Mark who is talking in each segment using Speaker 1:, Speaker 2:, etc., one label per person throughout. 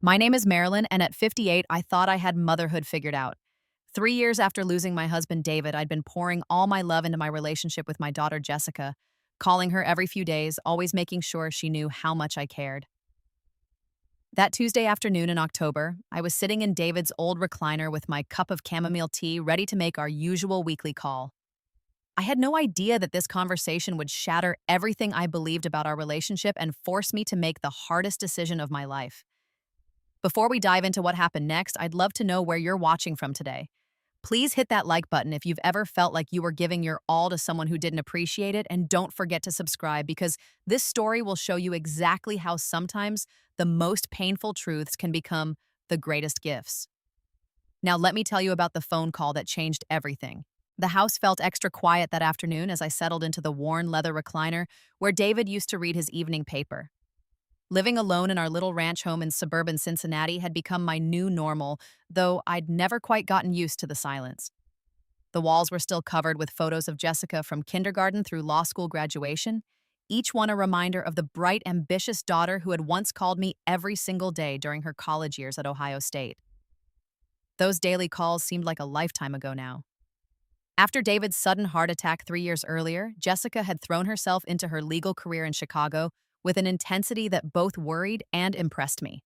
Speaker 1: My name is Marilyn, and at 58, I thought I had motherhood figured out. 3 years after losing my husband, David, I'd been pouring all my love into my relationship with my daughter, Jessica, calling her every few days, always making sure she knew how much I cared. That Tuesday afternoon in October, I was sitting in David's old recliner with my cup of chamomile tea, ready to make our usual weekly call. I had no idea that this conversation would shatter everything I believed about our relationship and force me to make the hardest decision of my life. Before we dive into what happened next, I'd love to know where you're watching from today. Please hit that like button if you've ever felt like you were giving your all to someone who didn't appreciate it, and don't forget to subscribe because this story will show you exactly how sometimes the most painful truths can become the greatest gifts. Now, let me tell you about the phone call that changed everything. The house felt extra quiet that afternoon as I settled into the worn leather recliner where David used to read his evening paper. Living alone in our little ranch home in suburban Cincinnati had become my new normal, though I'd never quite gotten used to the silence. The walls were still covered with photos of Jessica from kindergarten through law school graduation, each one a reminder of the bright, ambitious daughter who had once called me every single day during her college years at Ohio State. Those daily calls seemed like a lifetime ago now. After David's sudden heart attack 3 years earlier, Jessica had thrown herself into her legal career in Chicago with an intensity that both worried and impressed me.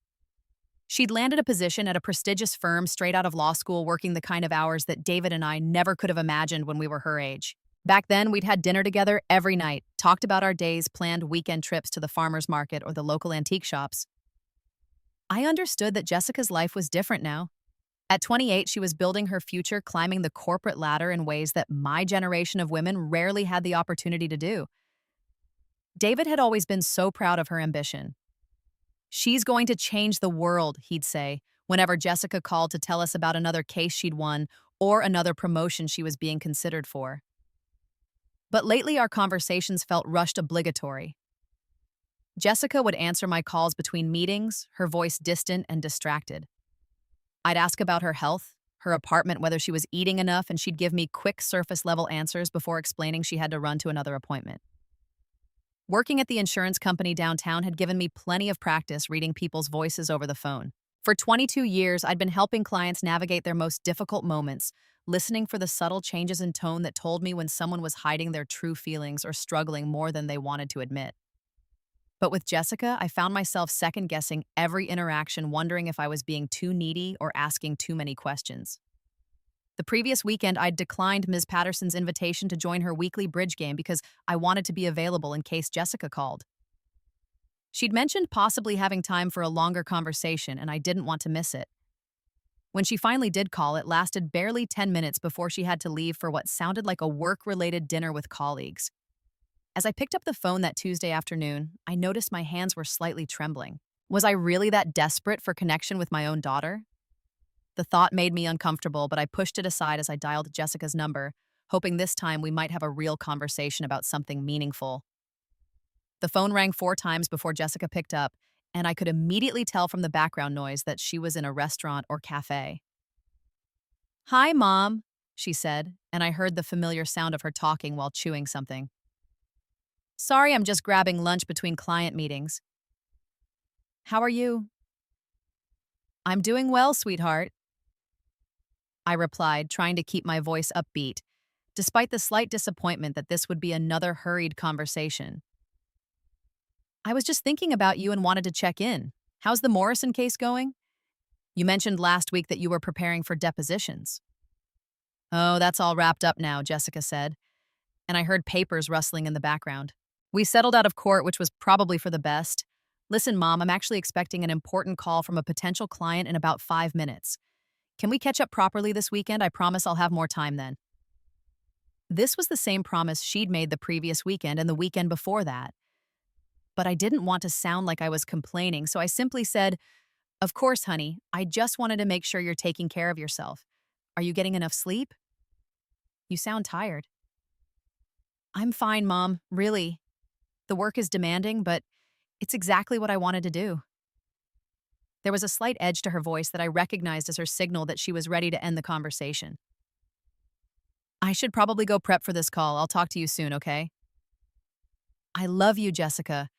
Speaker 1: She'd landed a position at a prestigious firm straight out of law school, working the kind of hours that David and I never could have imagined when we were her age. Back then, we'd had dinner together every night, talked about our days, planned weekend trips to the farmer's market or the local antique shops. I understood that Jessica's life was different now. At 28, she was building her future, climbing the corporate ladder in ways that my generation of women rarely had the opportunity to do. David had always been so proud of her ambition. "She's going to change the world," he'd say, whenever Jessica called to tell us about another case she'd won or another promotion she was being considered for. But lately, our conversations felt rushed obligatory. Jessica would answer my calls between meetings, her voice distant and distracted. I'd ask about her health, her apartment, whether she was eating enough, and she'd give me quick surface-level answers before explaining she had to run to another appointment. Working at the insurance company downtown had given me plenty of practice reading people's voices over the phone. For 22 years, I'd been helping clients navigate their most difficult moments, listening for the subtle changes in tone that told me when someone was hiding their true feelings or struggling more than they wanted to admit. But with Jessica, I found myself second-guessing every interaction, wondering if I was being too needy or asking too many questions. The previous weekend, I'd declined Ms. Patterson's invitation to join her weekly bridge game because I wanted to be available in case Jessica called. She'd mentioned possibly having time for a longer conversation, and I didn't want to miss it. When she finally did call, it lasted barely 10 minutes before she had to leave for what sounded like a work-related dinner with colleagues. As I picked up the phone that Tuesday afternoon, I noticed my hands were slightly trembling. Was I really that desperate for connection with my own daughter? The thought made me uncomfortable, but I pushed it aside as I dialed Jessica's number, hoping this time we might have a real conversation about something meaningful. The phone rang 4 times before Jessica picked up, and I could immediately tell from the background noise that she was in a restaurant or cafe. "Hi, Mom," she said, and I heard the familiar sound of her talking while chewing something. "Sorry, I'm just grabbing lunch between client meetings." "How are you?" "I'm doing well, sweetheart," I replied, trying to keep my voice upbeat, despite the slight disappointment that this would be another hurried conversation. "I was just thinking about you and wanted to check in. How's the Morrison case going? You mentioned last week that you were preparing for depositions." "Oh, that's all wrapped up now," Jessica said, and I heard papers rustling in the background. "We settled out of court, which was probably for the best. Listen, Mom, I'm actually expecting an important call from a potential client in about 5 minutes. Can we catch up properly this weekend? I promise I'll have more time then." This was the same promise she'd made the previous weekend and the weekend before that. But I didn't want to sound like I was complaining, so I simply said, "Of course, honey. I just wanted to make sure you're taking care of yourself. Are you getting enough sleep? You sound tired." "I'm fine, Mom, really. The work is demanding, but it's exactly what I wanted to do." There was a slight edge to her voice that I recognized as her signal that she was ready to end the conversation. "I should probably go prep for this call. I'll talk to you soon, okay?" "I love you, Jessica."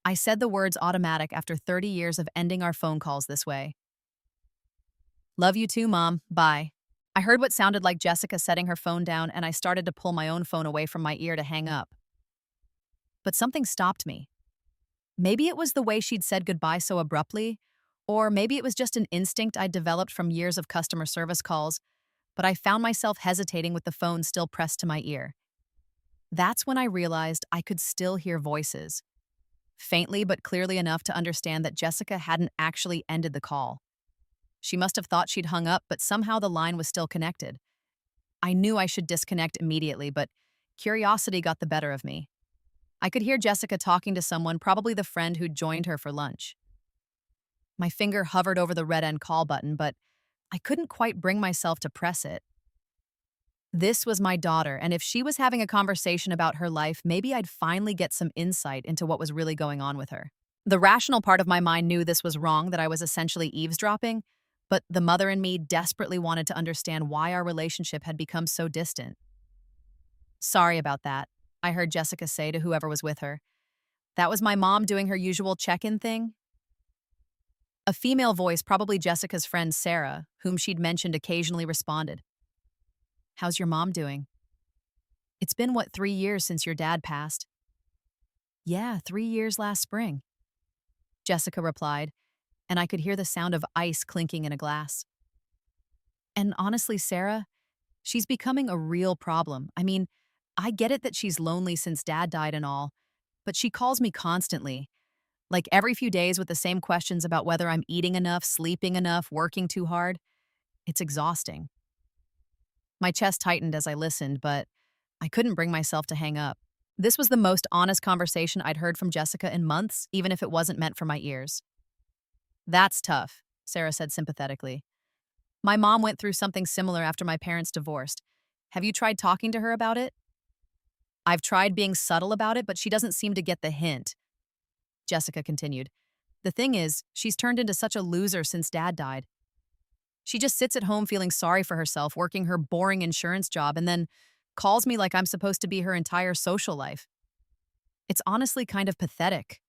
Speaker 1: I said the words automatic after 30 years of ending our phone calls this way. Love you too, Mom. Bye. I heard what sounded like Jessica setting her phone down, and I started to pull my own phone away from my ear to hang up. But something stopped me. Maybe it was the way she'd said goodbye so abruptly, or maybe it was just an instinct I'd developed from years of customer service calls, but I found myself hesitating with the phone still pressed to my ear. That's when I realized I could still hear voices, faintly but clearly enough to understand that Jessica hadn't actually ended the call. She must have thought she'd hung up, but somehow the line was still connected. I knew I should disconnect immediately, but curiosity got the better of me. I could hear Jessica talking to someone, probably the friend who'd joined her for lunch. My finger hovered over the red end call button, but I couldn't quite bring myself to press it. This was my daughter, and if she was having a conversation about her life, maybe I'd finally get some insight into what was really going on with her. The rational part of my mind knew this was wrong, that I was essentially eavesdropping, but the mother in me desperately wanted to understand why our relationship had become so distant. Sorry about that, I heard Jessica say to whoever was with her. That was my mom doing her usual check-in thing. A female voice, probably Jessica's friend Sarah, whom she'd mentioned, occasionally responded. How's your mom doing? It's been, 3 years since your dad passed? Yeah, 3 years last spring, Jessica replied, and I could hear the sound of ice clinking in a glass. And honestly, Sarah, she's becoming a real problem. I mean, I get it that she's lonely since dad died and all, but she calls me constantly, like every few days, with the same questions about whether I'm eating enough, sleeping enough, working too hard. It's exhausting. My chest tightened as I listened, but I couldn't bring myself to hang up. This was the most honest conversation I'd heard from Jessica in months, even if it wasn't meant for my ears. That's tough, Sarah said sympathetically. My mom went through something similar after my parents divorced. Have you tried talking to her about it? I've tried being subtle about it, but she doesn't seem to get the hint, Jessica continued. The thing is, she's turned into such a loser since dad died. She just sits at home feeling sorry for herself, working her boring insurance job, and then calls me like I'm supposed to be her entire social life. It's honestly kind of pathetic.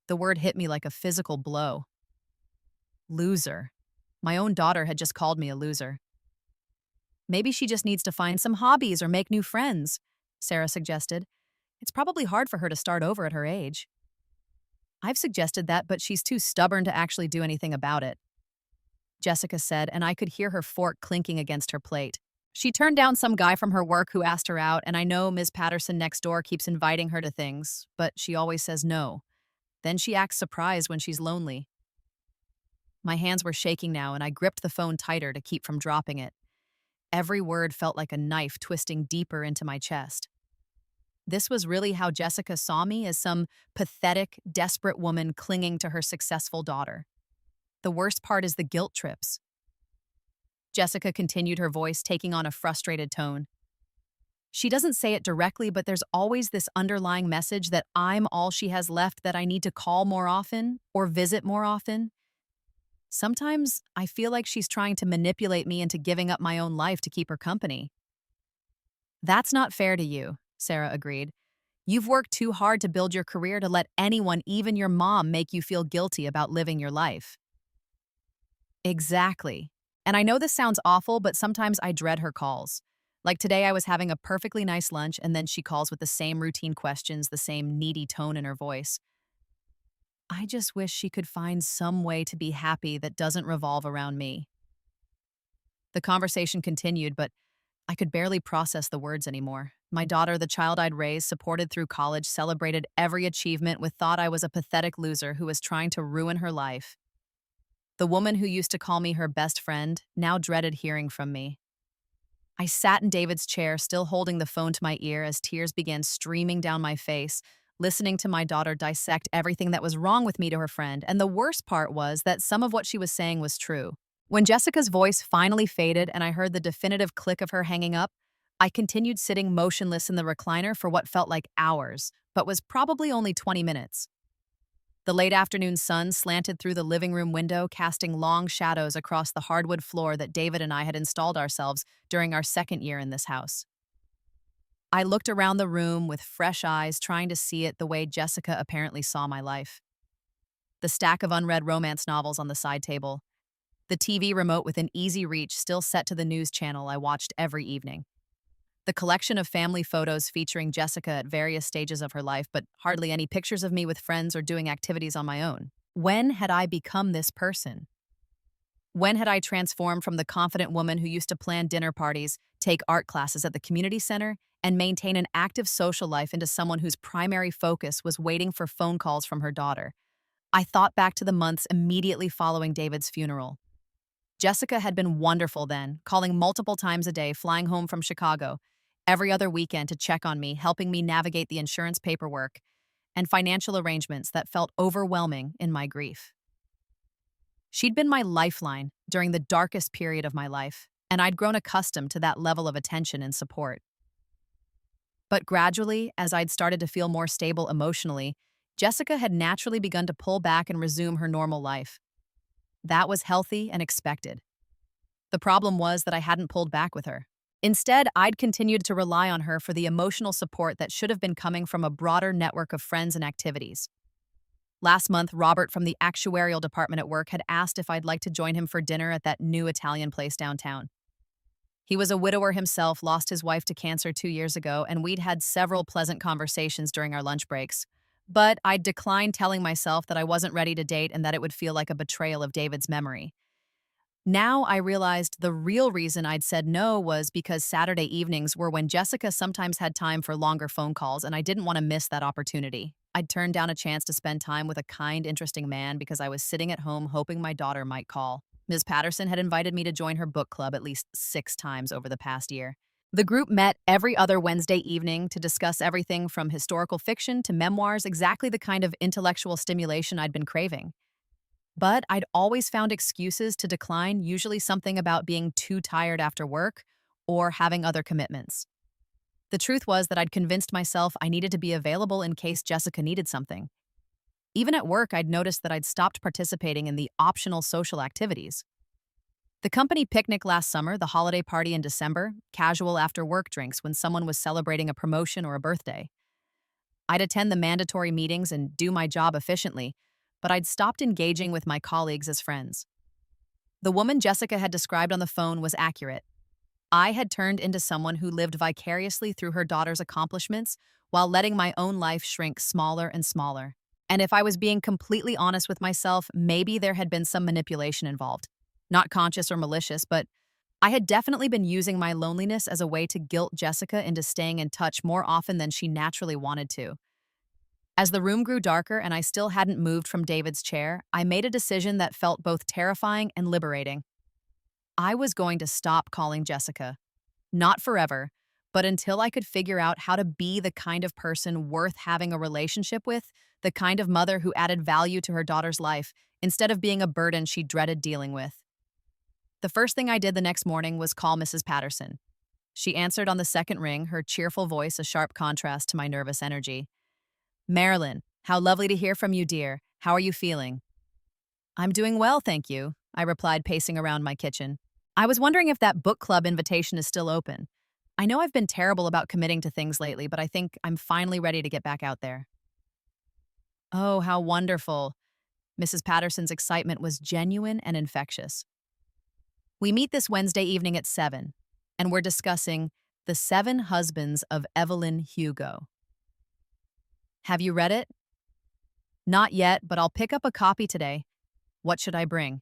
Speaker 1: The word hit me like a physical blow. Loser. My own daughter had just called me a loser. Maybe she just needs to find some hobbies or make new friends, Sarah suggested. It's probably hard for her to start over at her age. I've suggested that, but she's too stubborn to actually do anything about it, Jessica said, and I could hear her fork clinking against her plate. She turned down some guy from her work who asked her out, and I know Ms. Patterson next door keeps inviting her to things, but she always says no. Then she acts surprised when she's lonely. My hands were shaking now, and I gripped the phone tighter to keep from dropping it. Every word felt like a knife twisting deeper into my chest. This was really how Jessica saw me, as some pathetic, desperate woman clinging to her successful daughter. The worst part is the guilt trips. Jessica continued, her voice taking on a frustrated tone. She doesn't say it directly, but there's always this underlying message that I'm all she has left, that I need to call more often or visit more often. Sometimes I feel like she's trying to manipulate me into giving up my own life to keep her company. That's not fair to you, Sarah agreed. You've worked too hard to build your career to let anyone, even your mom, make you feel guilty about living your life. Exactly. And I know this sounds awful, but sometimes I dread her calls. Like today, I was having a perfectly nice lunch, and then she calls with the same routine questions, the same needy tone in her voice. I just wish she could find some way to be happy that doesn't revolve around me. The conversation continued, but I could barely process the words anymore. My daughter, the child I'd raised, supported through college, celebrated every achievement, with thought I was a pathetic loser who was trying to ruin her life. The woman who used to call me her best friend now dreaded hearing from me. I sat in David's chair, still holding the phone to my ear, as tears began streaming down my face, listening to my daughter dissect everything that was wrong with me to her friend, and the worst part was that some of what she was saying was true. When Jessica's voice finally faded and I heard the definitive click of her hanging up, I continued sitting motionless in the recliner for what felt like hours, but was probably only 20 minutes. The late afternoon sun slanted through the living room window, casting long shadows across the hardwood floor that David and I had installed ourselves during our second year in this house. I looked around the room with fresh eyes, trying to see it the way Jessica apparently saw my life. The stack of unread romance novels on the side table, the TV remote within easy reach still set to the news channel I watched every evening. The collection of family photos featuring Jessica at various stages of her life, but hardly any pictures of me with friends or doing activities on my own. When had I become this person? When had I transformed from the confident woman who used to plan dinner parties, take art classes at the community center, and maintain an active social life into someone whose primary focus was waiting for phone calls from her daughter? I thought back to the months immediately following David's funeral. Jessica had been wonderful then, calling multiple times a day, flying home from Chicago, every other weekend to check on me, helping me navigate the insurance paperwork and financial arrangements that felt overwhelming in my grief. She'd been my lifeline during the darkest period of my life, and I'd grown accustomed to that level of attention and support. But gradually, as I'd started to feel more stable emotionally, Jessica had naturally begun to pull back and resume her normal life. That was healthy and expected. The problem was that I hadn't pulled back with her. Instead, I'd continued to rely on her for the emotional support that should have been coming from a broader network of friends and activities. Last month, Robert from the actuarial department at work had asked if I'd like to join him for dinner at that new Italian place downtown. He was a widower himself, lost his wife to cancer 2 years ago, and we'd had several pleasant conversations during our lunch breaks. But I'd declined telling myself that I wasn't ready to date and that it would feel like a betrayal of David's memory. Now I realized the real reason I'd said no was because Saturday evenings were when Jessica sometimes had time for longer phone calls, and I didn't want to miss that opportunity. I'd turned down a chance to spend time with a kind, interesting man because I was sitting at home hoping my daughter might call. Ms. Patterson had invited me to join her book club at least 6 times over the past year. The group met every other Wednesday evening to discuss everything from historical fiction to memoirs, exactly the kind of intellectual stimulation I'd been craving. But I'd always found excuses to decline, usually something about being too tired after work or having other commitments. The truth was that I'd convinced myself I needed to be available in case Jessica needed something. Even at work, I'd noticed that I'd stopped participating in the optional social activities. The company picnic last summer, the holiday party in December, casual after-work drinks when someone was celebrating a promotion or a birthday. I'd attend the mandatory meetings and do my job efficiently, but I'd stopped engaging with my colleagues as friends. The woman Jessica had described on the phone was accurate. I had turned into someone who lived vicariously through her daughter's accomplishments while letting my own life shrink smaller and smaller. And if I was being completely honest with myself, maybe there had been some manipulation involved. Not conscious or malicious, but I had definitely been using my loneliness as a way to guilt Jessica into staying in touch more often than she naturally wanted to. As the room grew darker and I still hadn't moved from David's chair, I made a decision that felt both terrifying and liberating. I was going to stop calling Jessica. Not forever, but until I could figure out how to be the kind of person worth having a relationship with, the kind of mother who added value to her daughter's life, instead of being a burden she dreaded dealing with. The first thing I did the next morning was call Mrs. Patterson. She answered on the second ring, her cheerful voice a sharp contrast to my nervous energy. "Marilyn, how lovely to hear from you, dear. How are you feeling?" "I'm doing well, thank you," I replied, pacing around my kitchen. "I was wondering if that book club invitation is still open. I know I've been terrible about committing to things lately, but I think I'm finally ready to get back out there." "Oh, how wonderful." Mrs. Patterson's excitement was genuine and infectious. "We meet this Wednesday evening at 7, and we're discussing The 7 Husbands of Evelyn Hugo. Have you read it?" "Not yet, but I'll pick up a copy today. What should I bring?"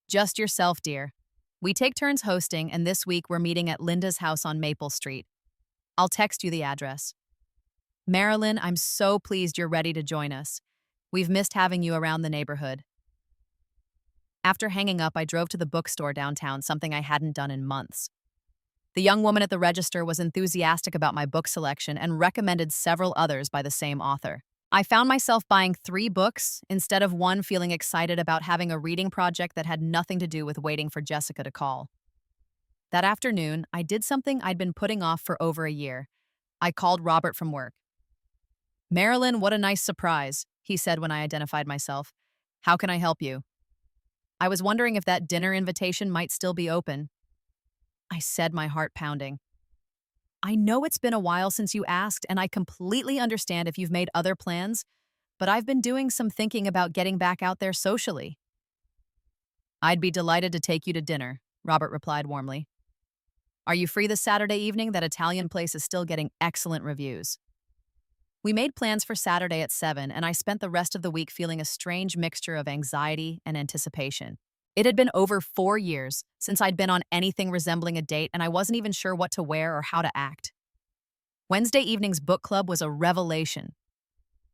Speaker 1: "Just yourself, dear. We take turns hosting, and this week we're meeting at Linda's house on Maple Street. I'll text you the address." "Marilyn, I'm so pleased you're ready to join us. We've missed having you around the neighborhood." After hanging up, I drove to the bookstore downtown, something I hadn't done in months. The young woman at the register was enthusiastic about my book selection and recommended several others by the same author. I found myself buying 3 books instead of one, feeling excited about having a reading project that had nothing to do with waiting for Jessica to call. That afternoon, I did something I'd been putting off for over a year. I called Robert from work. "Marilyn, what a nice surprise," he said when I identified myself. "How can I help you?" "I was wondering if that dinner invitation might still be open." I said, my heart pounding. I know it's been a while since you asked, and I completely understand if you've made other plans, but I've been doing some thinking about getting back out there socially. I'd be delighted to take you to dinner, Robert replied warmly. Are you free this Saturday evening? That Italian place is still getting excellent reviews. We made plans for Saturday at 7, and I spent the rest of the week feeling a strange mixture of anxiety and anticipation. It had been over 4 years since I'd been on anything resembling a date, and I wasn't even sure what to wear or how to act. Wednesday evening's book club was a revelation.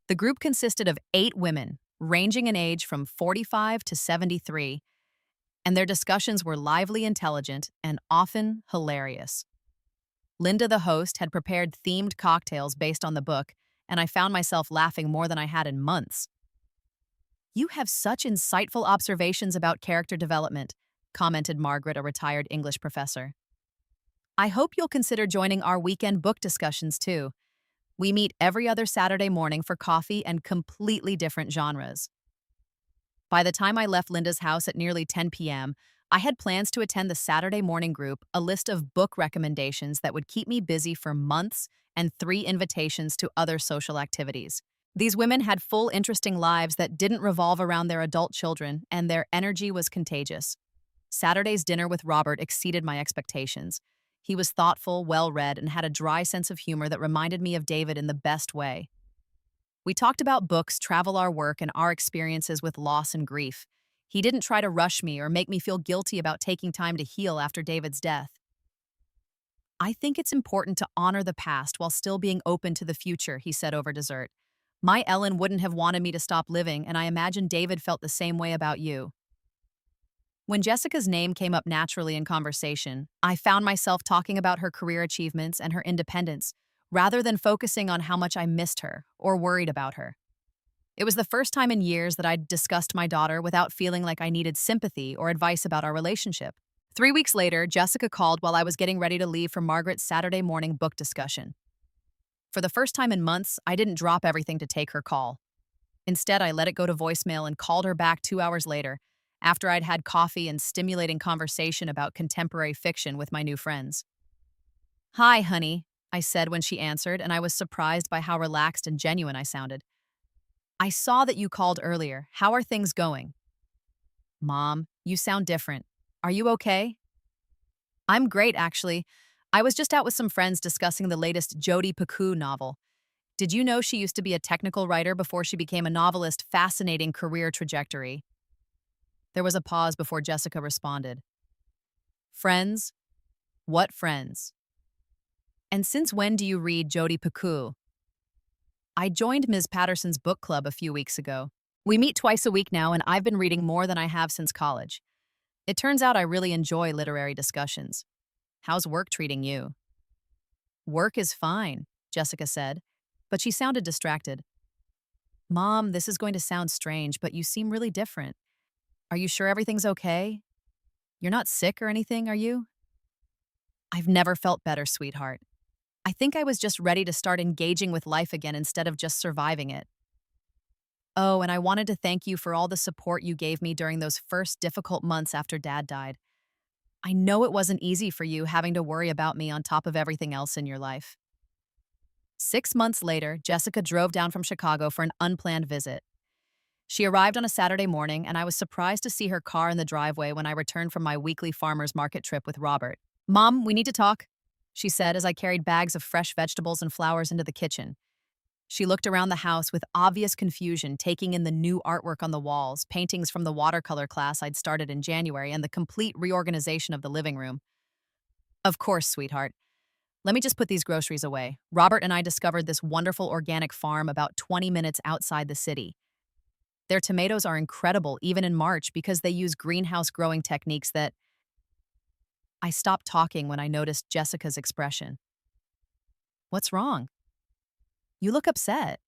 Speaker 1: The group consisted of 8 women, ranging in age from 45 to 73, and their discussions were lively, intelligent, and often hilarious. Linda, the host, had prepared themed cocktails based on the book, and I found myself laughing more than I had in months. You have such insightful observations about character development, commented Margaret, a retired English professor. I hope you'll consider joining our weekend book discussions too. We meet every other Saturday morning for coffee and completely different genres. By the time I left Linda's house at nearly 10 p.m., I had plans to attend the Saturday morning group, a list of book recommendations that would keep me busy for months, and 3 invitations to other social activities. These women had full, interesting lives that didn't revolve around their adult children, and their energy was contagious. Saturday's dinner with Robert exceeded my expectations. He was thoughtful, well-read, and had a dry sense of humor that reminded me of David in the best way. We talked about books, travel, our work, and our experiences with loss and grief. He didn't try to rush me or make me feel guilty about taking time to heal after David's death. I think it's important to honor the past while still being open to the future, he said over dessert. My Ellen wouldn't have wanted me to stop living, and I imagine David felt the same way about you. When Jessica's name came up naturally in conversation, I found myself talking about her career achievements and her independence, rather than focusing on how much I missed her or worried about her. It was the first time in years that I'd discussed my daughter without feeling like I needed sympathy or advice about our relationship. 3 weeks later, Jessica called while I was getting ready to leave for Margaret's Saturday morning book discussion. For the first time in months, I didn't drop everything to take her call. Instead, I let it go to voicemail and called her back 2 hours later, after I'd had coffee and stimulating conversation about contemporary fiction with my new friends. Hi, honey, I said when she answered, and I was surprised by how relaxed and genuine I sounded. I saw that you called earlier. How are things going? Mom, you sound different. Are you okay? I'm great, actually. I was just out with some friends discussing the latest Jodi Picoult novel. Did you know she used to be a technical writer before she became a novelist? Fascinating career trajectory. There was a pause before Jessica responded. Friends? What friends? And since when do you read Jodi Picoult? I joined Ms. Patterson's book club a few weeks ago. We meet twice a week now, and I've been reading more than I have since college. It turns out I really enjoy literary discussions. How's work treating you? Work is fine, Jessica said, but she sounded distracted. Mom, this is going to sound strange, but you seem really different. Are you sure everything's okay? You're not sick or anything, are you? I've never felt better, sweetheart. I think I was just ready to start engaging with life again instead of just surviving it. Oh, and I wanted to thank you for all the support you gave me during those first difficult months after Dad died. I know it wasn't easy for you having to worry about me on top of everything else in your life. 6 months later, Jessica drove down from Chicago for an unplanned visit. She arrived on a Saturday morning, and I was surprised to see her car in the driveway when I returned from my weekly farmer's market trip with Robert. Mom, we need to talk, she said as I carried bags of fresh vegetables and flowers into the kitchen. She looked around the house with obvious confusion, taking in the new artwork on the walls, paintings from the watercolor class I'd started in January, and the complete reorganization of the living room. Of course, sweetheart. Let me just put these groceries away. Robert and I discovered this wonderful organic farm about 20 minutes outside the city. Their tomatoes are incredible, even in March, because they use greenhouse growing techniques that... I stopped talking when I noticed Jessica's expression. What's wrong? You look upset.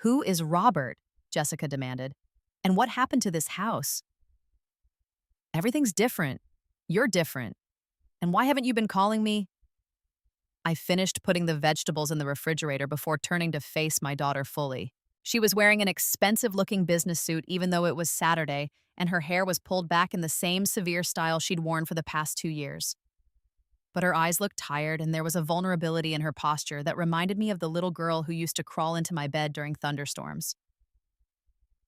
Speaker 1: Who is Robert? Jessica demanded. And what happened to this house? Everything's different. You're different. And why haven't you been calling me? I finished putting the vegetables in the refrigerator before turning to face my daughter fully. She was wearing an expensive-looking business suit even though it was Saturday, and her hair was pulled back in the same severe style she'd worn for the past 2 years. but her eyes looked tired and there was a vulnerability in her posture that reminded me of the little girl who used to crawl into my bed during thunderstorms.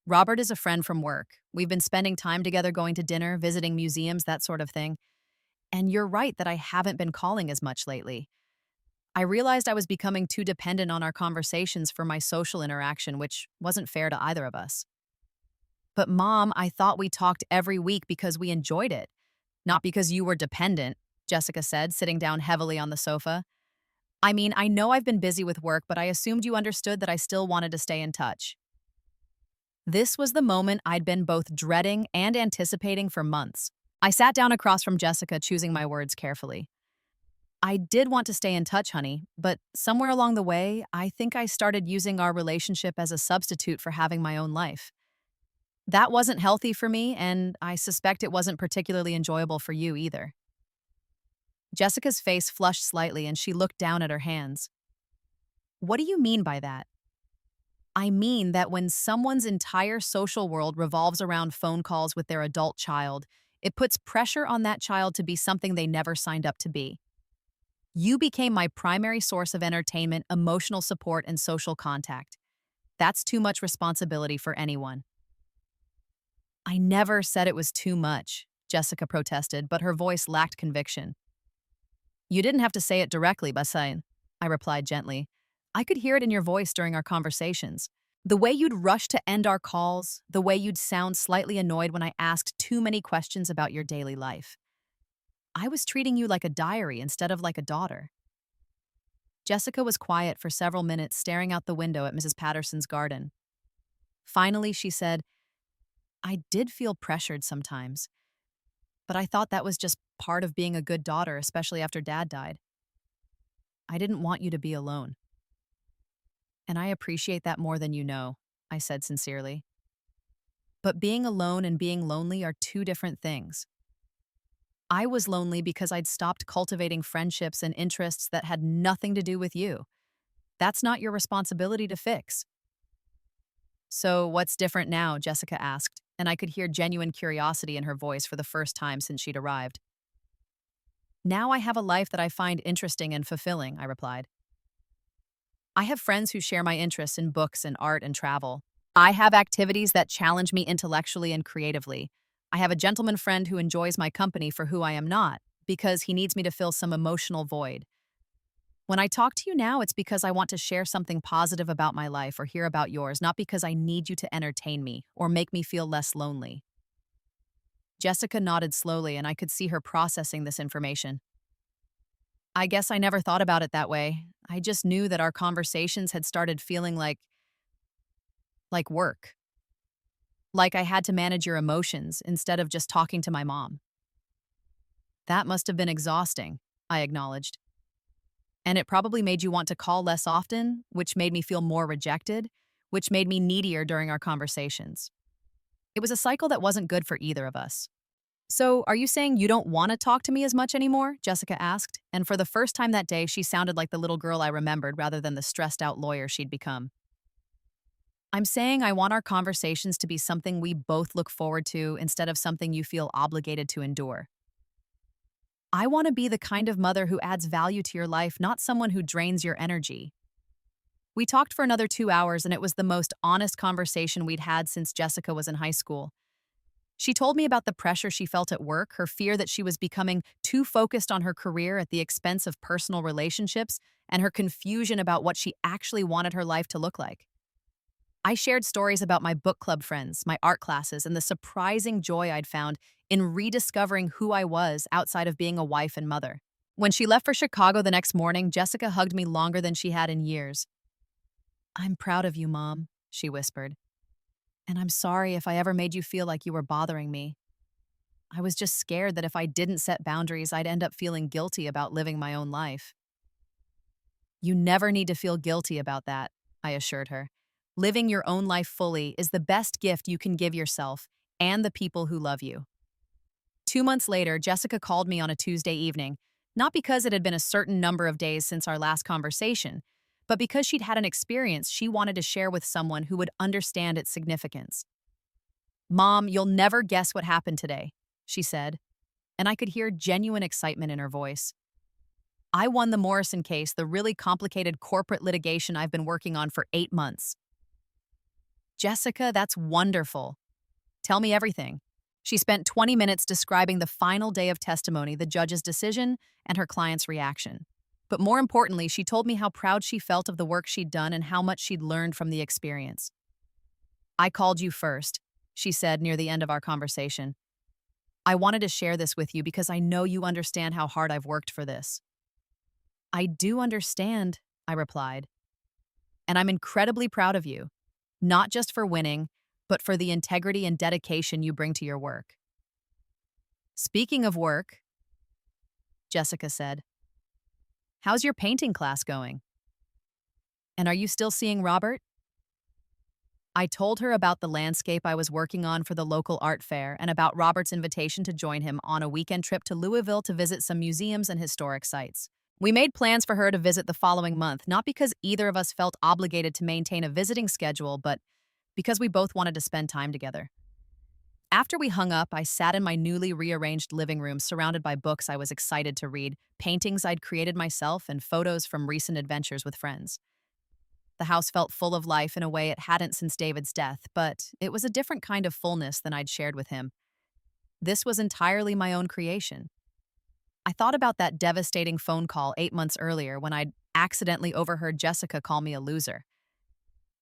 Speaker 1: Robert is a friend from work. We've been spending time together going to dinner, visiting museums, that sort of thing. And you're right that I haven't been calling as much lately. I realized I was becoming too dependent on our conversations for my social interaction, which wasn't fair to either of us. But Mom, I thought we talked every week because we enjoyed it, not because you were dependent, Jessica said, sitting down heavily on the sofa. I mean, I know I've been busy with work, but I assumed you understood that I still wanted to stay in touch. This was the moment I'd been both dreading and anticipating for months. I sat down across from Jessica, choosing my words carefully. I did want to stay in touch, honey, but somewhere along the way, I think I started using our relationship as a substitute for having my own life. That wasn't healthy for me, and I suspect it wasn't particularly enjoyable for you either. Jessica's face flushed slightly and she looked down at her hands. What do you mean by that? I mean that when someone's entire social world revolves around phone calls with their adult child, it puts pressure on that child to be something they never signed up to be. You became my primary source of entertainment, emotional support, and social contact. That's too much responsibility for anyone. I never said it was too much, Jessica protested, but her voice lacked conviction. You didn't have to say it directly, Basain, I replied gently. I could hear it in your voice during our conversations. The way you'd rush to end our calls, the way you'd sound slightly annoyed when I asked too many questions about your daily life. I was treating you like a diary instead of like a daughter. Jessica was quiet for several minutes, staring out the window at Mrs. Patterson's garden. Finally, she said, I did feel pressured sometimes, but I thought that was just part of being a good daughter, especially after Dad died. I didn't want you to be alone. And I appreciate that more than you know, I said sincerely. But being alone and being lonely are two different things. I was lonely because I'd stopped cultivating friendships and interests that had nothing to do with you. That's not your responsibility to fix. So, what's different now? Jessica asked, and I could hear genuine curiosity in her voice for the first time since she'd arrived. Now I have a life that I find interesting and fulfilling, I replied. I have friends who share my interests in books and art and travel. I have activities that challenge me intellectually and creatively. I have a gentleman friend who enjoys my company for who I am not, because he needs me to fill some emotional void. When I talk to you now, it's because I want to share something positive about my life or hear about yours, not because I need you to entertain me or make me feel less lonely. Jessica nodded slowly, and I could see her processing this information. I guess I never thought about it that way. I just knew that our conversations had started feeling like work. Like I had to manage your emotions instead of just talking to my mom. That must have been exhausting, I acknowledged. And it probably made you want to call less often, which made me feel more rejected, which made me needier during our conversations. It was a cycle that wasn't good for either of us. So, are you saying you don't want to talk to me as much anymore? Jessica asked, and for the first time that day, she sounded like the little girl I remembered rather than the stressed-out lawyer she'd become. I'm saying I want our conversations to be something we both look forward to instead of something you feel obligated to endure. I want to be the kind of mother who adds value to your life, not someone who drains your energy. We talked for another 2 hours, and it was the most honest conversation we'd had since Jessica was in high school. She told me about the pressure she felt at work, her fear that she was becoming too focused on her career at the expense of personal relationships, and her confusion about what she actually wanted her life to look like. I shared stories about my book club friends, my art classes, and the surprising joy I'd found in rediscovering who I was outside of being a wife and mother. When she left for Chicago the next morning, Jessica hugged me longer than she had in years. I'm proud of you, Mom, she whispered. And I'm sorry if I ever made you feel like you were bothering me. I was just scared that if I didn't set boundaries, I'd end up feeling guilty about living my own life. You never need to feel guilty about that, I assured her. Living your own life fully is the best gift you can give yourself and the people who love you. 2 months later, Jessica called me on a Tuesday evening, not because it had been a certain number of days since our last conversation, but because she'd had an experience she wanted to share with someone who would understand its significance. Mom, you'll never guess what happened today, she said, and I could hear genuine excitement in her voice. I won the Morrison case, the really complicated corporate litigation I've been working on for 8 months. Jessica, that's wonderful. Tell me everything. She spent 20 minutes describing the final day of testimony, the judge's decision, and her client's reaction. But more importantly, she told me how proud she felt of the work she'd done and how much she'd learned from the experience. I called you first, she said near the end of our conversation. I wanted to share this with you because I know you understand how hard I've worked for this. I do understand, I replied. And I'm incredibly proud of you, not just for winning, but for the integrity and dedication you bring to your work. Speaking of work, Jessica said, how's your painting class going? And are you still seeing Robert? I told her about the landscape I was working on for the local art fair and about Robert's invitation to join him on a weekend trip to Louisville to visit some museums and historic sites. We made plans for her to visit the following month, not because either of us felt obligated to maintain a visiting schedule, but because we both wanted to spend time together. After we hung up, I sat in my newly rearranged living room surrounded by books I was excited to read, paintings I'd created myself, and photos from recent adventures with friends. The house felt full of life in a way it hadn't since David's death, but it was a different kind of fullness than I'd shared with him. This was entirely my own creation. I thought about that devastating phone call 8 months earlier when I'd accidentally overheard Jessica call me a loser.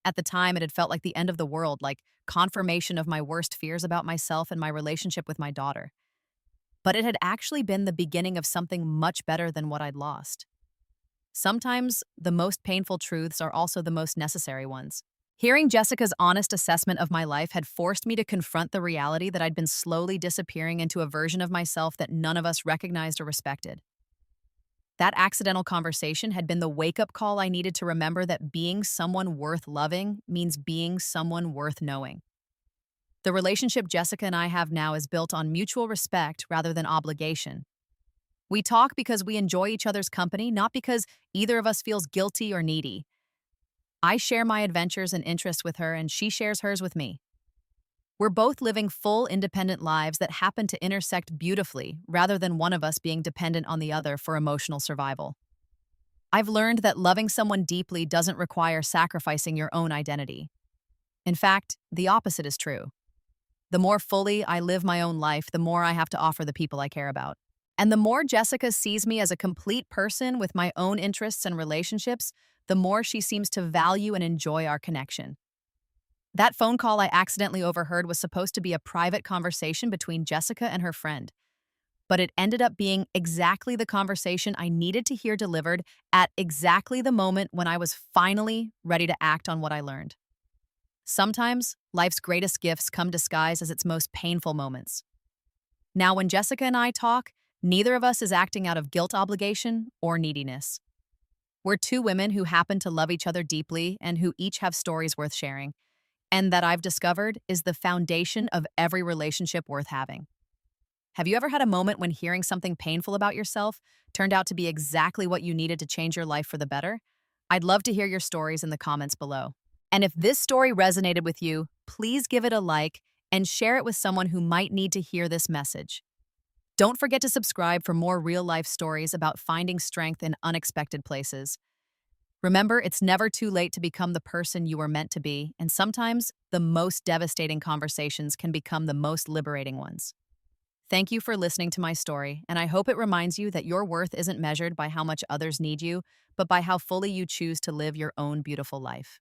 Speaker 1: At the time, it had felt like the end of the world, like confirmation of my worst fears about myself and my relationship with my daughter. But it had actually been the beginning of something much better than what I'd lost. Sometimes, the most painful truths are also the most necessary ones. Hearing Jessica's honest assessment of my life had forced me to confront the reality that I'd been slowly disappearing into a version of myself that none of us recognized or respected. That accidental conversation had been the wake-up call I needed to remember that being someone worth loving means being someone worth knowing. The relationship Jessica and I have now is built on mutual respect rather than obligation. We talk because we enjoy each other's company, not because either of us feels guilty or needy. I share my adventures and interests with her, and she shares hers with me. We're both living full, independent lives that happen to intersect beautifully, rather than one of us being dependent on the other for emotional survival. I've learned that loving someone deeply doesn't require sacrificing your own identity. In fact, the opposite is true. The more fully I live my own life, the more I have to offer the people I care about. And the more Jessica sees me as a complete person with my own interests and relationships, the more she seems to value and enjoy our connection. That phone call I accidentally overheard was supposed to be a private conversation between Jessica and her friend, but it ended up being exactly the conversation I needed to hear delivered at exactly the moment when I was finally ready to act on what I learned. Sometimes, life's greatest gifts come disguised as its most painful moments. Now, when Jessica and I talk, neither of us is acting out of guilt, obligation, or neediness. We're two women who happen to love each other deeply and who each have stories worth sharing, and that I've discovered is the foundation of every relationship worth having. Have you ever had a moment when hearing something painful about yourself turned out to be exactly what you needed to change your life for the better? I'd love to hear your stories in the comments below. And if this story resonated with you, please give it a like and share it with someone who might need to hear this message. Don't forget to subscribe for more real-life stories about finding strength in unexpected places. Remember, it's never too late to become the person you were meant to be, and sometimes the most devastating conversations can become the most liberating ones. Thank you for listening to my story, and I hope it reminds you that your worth isn't measured by how much others need you, but by how fully you choose to live your own beautiful life.